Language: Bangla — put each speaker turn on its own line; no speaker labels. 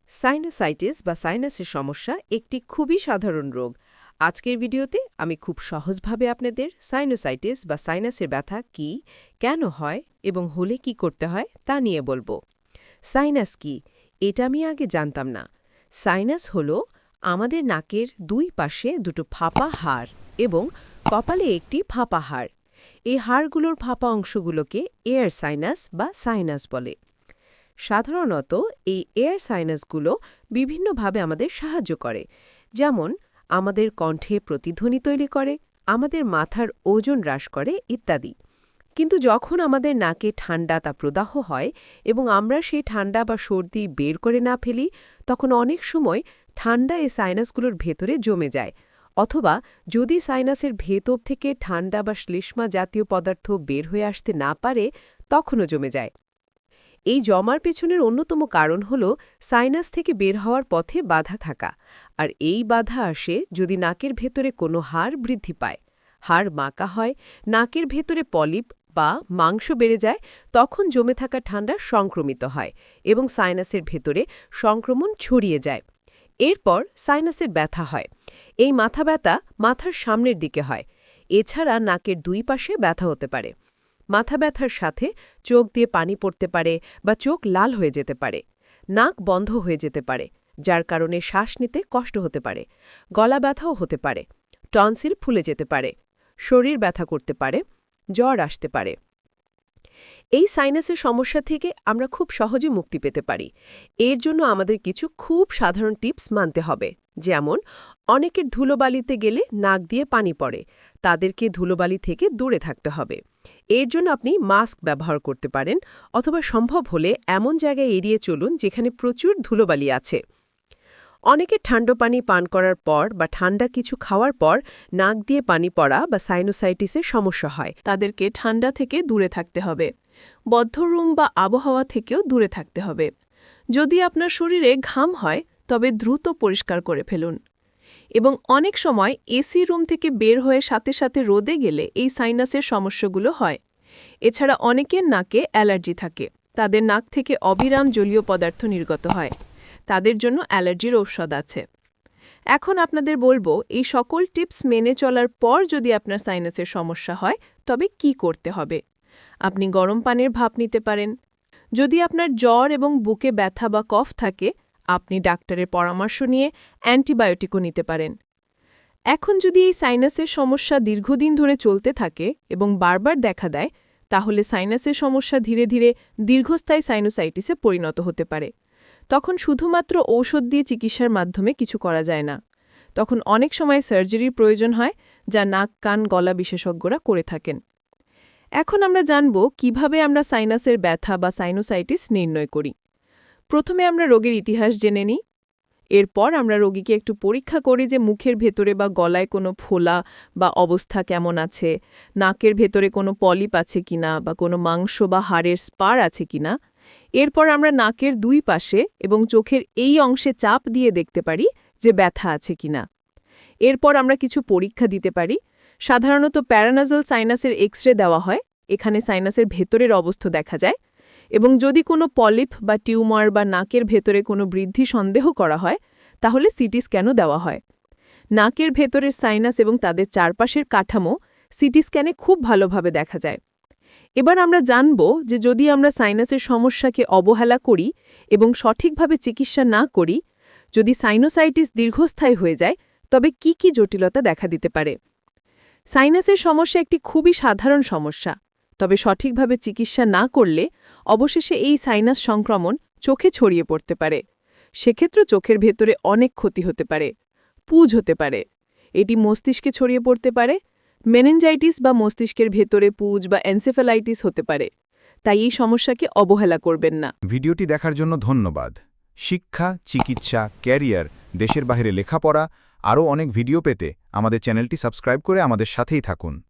সাইনোসাইটিস বা সাইনাসের সমস্যা একটি খুবই সাধারণ রোগ। আজকের ভিডিওতে আমি খুব সহজভাবে আপনাদের সাইনোসাইটিস বা সাইনাসের ব্যথা কী, কেন হয় এবং হলে কি করতে হয় তা নিয়ে বলবো। সাইনাস কি, এটা আমি আগে জানতাম না। সাইনাস হল আমাদের নাকের দুই পাশে দুটো ফাঁপা হাড় এবং কপালে একটি ফাঁপা হাড়। এই হাড়গুলোর ফাঁপা অংশগুলোকে এয়ার সাইনাস বা সাইনাস বলে। সাধারণত এই এয়ার সাইনাসগুলো বিভিন্নভাবে আমাদের সাহায্য করে, যেমন আমাদের কণ্ঠে প্রতিধ্বনি তৈরি করে, আমাদের মাথার ওজন হ্রাস করে ইত্যাদি। কিন্তু যখন আমাদের নাকে ঠান্ডা তা প্রদাহ হয় এবং আমরা সেই ঠান্ডা বা সর্দি বের করে না ফেলি, তখন অনেক সময় ঠান্ডা এই সাইনাসগুলোর ভেতরে জমে যায়, অথবা যদি সাইনাসের ভেতর থেকে ঠান্ডা বা শ্লেষ্মা জাতীয় পদার্থ বের হয়ে আসতে না পারে, তখনও জমে যায়। এই জমার পেছনের অন্যতম কারণ হল সাইনাস থেকে বের হওয়ার পথে বাধা থাকা, আর এই বাধা আসে যদি নাকের ভেতরে কোনো হাড় বৃদ্ধি পায়, হাড় বাঁকা হয়, নাকের ভেতরে পলিপ বা মাংস বেড়ে যায়, তখন জমে থাকা ঠান্ডা সংক্রমিত হয় এবং সাইনাসের ভেতরে সংক্রমণ ছড়িয়ে যায়। এরপর সাইনাসের ব্যথা হয়। এই মাথা ব্যথা মাথার সামনের দিকে হয়। এছাড়া নাকের দুই পাশে ব্যথা হতে পারে। মাথা ব্যথার সাথে চোখ দিয়ে পানি পড়তে পারে বা চোখ লাল হয়ে যেতে পারে। নাক বন্ধ হয়ে যেতে পারে, যার কারণে শ্বাস নিতে কষ্ট হতে পারে। গলা ব্যথাও হতে পারে। টনসিল ফুলে যেতে পারে। শরীর ব্যথা করতে পারে। জ্বর আসতে পারে। এই সাইনাসের সমস্যা থেকে আমরা খুব সহজে মুক্তি পেতে পারি। এর জন্য আমাদের কিছু খুব সাধারণ টিপস মানতে হবে, যেমন অনেকের ধুলোবালিতে গেলে নাক দিয়ে পানি পড়ে, তাদেরকে ধুলোবালি থেকে দূরে থাকতে হবে। এর জন্য আপনি মাস্ক ব্যবহার করতে পারেন, অথবা সম্ভব হলে এমন জায়গায় এড়িয়ে চলুন যেখানে প্রচুর ধুলোবালি আছে। অনেকের ঠান্ডা পানি পান করার পর বা ঠান্ডা কিছু খাওয়ার পর নাক দিয়ে পানি পড়া বা সাইনোসাইটিসের সমস্যা হয়, তাদেরকে ঠান্ডা থেকে দূরে থাকতে হবে। বদ্ধ রুম বা আবহাওয়া থেকেও দূরে থাকতে হবে। যদি আপনার শরীরে ঘাম হয়, তবে দ্রুত পরিষ্কার করে ফেলুন। এবং অনেক সময় এসি রুম থেকে বের হয়ে সাথে সাথে রোদে গেলে এই সাইনাসের সমস্যাগুলো হয়। এছাড়া অনেকের নাকে অ্যালার্জি থাকে, তাদের নাক থেকে অবিরাম জলীয় পদার্থ নির্গত হয়, তাদের জন্য অ্যালার্জির ঔষধ আছে। এখন আপনাদের বলবো, এই সকল টিপস মেনে চলার পর যদি আপনার সাইনাসের সমস্যা হয়, তবে কি করতে হবে। আপনি গরম পানির ভাপ নিতে পারেন। যদি আপনার জ্বর এবং বুকে ব্যথা বা কফ থাকে, আপনি ডাক্তারের পরামর্শ নিয়ে অ্যান্টিবায়োটিকও নিতে পারেন। এখন যদি এই সাইনাসের সমস্যা দীর্ঘদিন ধরে চলতে থাকে এবং বারবার দেখা দেয়, তাহলে সাইনাসের সমস্যা ধীরে ধীরে দীর্ঘস্থায়ী সাইনোসাইটিসে পরিণত হতে পারে। তখন শুধুমাত্র ঔষধ দিয়ে চিকিৎসার মাধ্যমে কিছু করা যায় না। তখন অনেক সময় সার্জারির প্রয়োজন হয়, যা নাক কান গলা বিশেষজ্ঞরা করে থাকেন। এখন আমরা জানব কিভাবে আমরা সাইনাসের ব্যথা বা সাইনোসাইটিস নির্ণয় করি। প্রথমে আমরা রোগের ইতিহাস জেনে নিই। এরপর আমরা রোগীকে একটু পরীক্ষা করি যে মুখের ভেতরে বা গলায় কোনো ফোলা বা অবস্থা কেমন আছে, নাকের ভেতরে কোনো পলিপ আছে কিনা বা কোনো মাংস বা হাড়ের স্পার আছে কিনা। এরপর আমরা নাকের দুই পাশে এবং চোখের এই অংশে চাপ দিয়ে দেখতে পারি যে ব্যথা আছে কিনা। এরপর আমরা কিছু পরীক্ষা দিতে পারি। সাধারণত প্যারানাজাল সাইনাসের এক্স-রে দেওয়া হয়, এখানে সাইনাসের ভেতরের অবস্থা দেখা যায়। এবং যদি কোনো পলিপ বা টিউমার বা নাকের ভেতরে কোনো বৃদ্ধি সন্দেহ করা হয়, তাহলে সিটি স্ক্যানও দেওয়া হয়। নাকের ভেতরের সাইনাস এবং তাদের চারপাশের কাঠামো সিটি স্ক্যানে খুব ভালোভাবে দেখা যায়। এবার আমরা জানব যে যদি আমরা সাইনাসের সমস্যাকে অবহেলা করি এবং সঠিকভাবে চিকিৎসা না করি, যদি সাইনোসাইটিস দীর্ঘস্থায়ী হয়ে যায়, তবে কি কি জটিলতা দেখা দিতে পারে। সাইনাসের সমস্যা একটি খুবই সাধারণ সমস্যা, তবে সঠিকভাবে চিকিৎসা না করলে অবশেষে এই সাইনাস সংক্রমণ চোখে ছড়িয়ে পড়তে পারে। সেক্ষেত্রে চোখের ভেতরে অনেক ক্ষতি হতে পারে, পুজ হতে পারে। এটি মস্তিষ্কে ছড়িয়ে পড়তে পারে, মেনিনজাইটিস বা মস্তিষ্কের ভেতরে পুজ বা এনসেফ্যালাইটিস হতে পারে। তাই এই সমস্যাকে অবহেলা করবেন না।
ভিডিওটি দেখার জন্য ধন্যবাদ। শিক্ষা, চিকিৎসা, ক্যারিয়ার, দেশের বাইরে লেখাপড়া, আরও অনেক ভিডিও পেতে আমাদের চ্যানেলটি সাবস্ক্রাইব করে আমাদের সাথেই থাকুন।